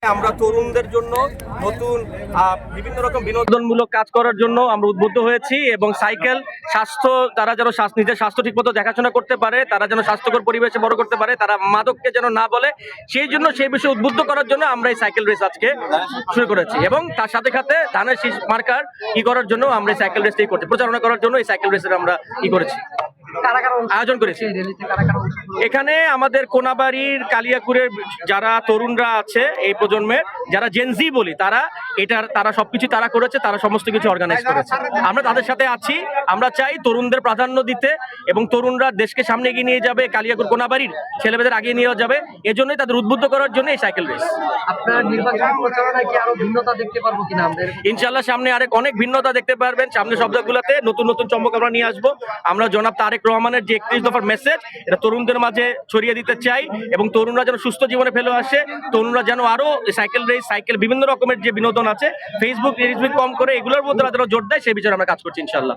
আমরা তরুণদের জন্য নতুন বিভিন্ন রকম বিনোদনমূলক কাজ করার জন্য আমরা উদ্বুদ্ধ হয়েছি এবং সাইকেল স্বাস্থ্য তারা যেন নিজের স্বাস্থ্য ঠিকমতো দেখাশোনা করতে পারে, তারা যেন স্বাস্থ্যকর পরিবেশে বড় করতে পারে, তারা মাদককে যেন না বলে, সেই জন্য সেই বিষয়ে উদ্বুদ্ধ করার জন্য আমরা এই সাইকেল রেস আজকে শুরু করেছি এবং তার সাথে সাথে ধানের শীষ মার্কার করার জন্য আমরা এই সাইকেল রেসটাই করছি, প্রচারণা করার জন্য এই সাইকেল রেসের আমরা করেছি, আয়োজন করেছি। এখানে আমাদের কোনাবাড়ির কালিয়াকুরের যারা তরুণরা আছে এই প্রজন্মের, যারা জেনজি বলি, তারা সবকিছু তারা করেছে, তারা সমস্ত কিছু অর্গানাইজ করেছে। আমরা তাদের সাথে আছি। আমরা চাই তরুণদের প্রাধান্য দিতে এবং তরুণরা দেশকে সামনে এগিয়ে নিয়ে যাবে, কালিয়াকুর কোনাবাড়ির ছেলেমেয়েদের আগিয়ে নিয়ে যাবে, এজন্যই তাদের উদ্বুদ্ধ করার জন্য এই সাইকেল রেস। আপনার নির্বাচনী প্রচারণায় কি আরো ভিন্নতা দেখতে পারবো কিনা আমরা? ইনশাআল্লাহ সামনে অনেক ভিন্নতা দেখতে পারবেন। সামনে সপ্তাহগুলোতে নতুন নতুন চমক আমরা নিয়ে আসবো। আমরা জনাব তারেক রহমানের যে 31 দফার মেসেজ, এটা তরুণদের মাঝে ছড়িয়ে দিতে চাই এবং তরুণরা যেন সুস্থ জীবনে ফেলে আসে, তরুণরা যেন আরো সাইকেল রেস, সাইকেল বিভিন্ন রকমের যে বিনোদন আছে ফেসবুক রিলস কম করে এগুলোর মধ্যে জোর দেয়, সেই বিষয়ে আমরা কাজ করছি ইনশাআল্লাহ।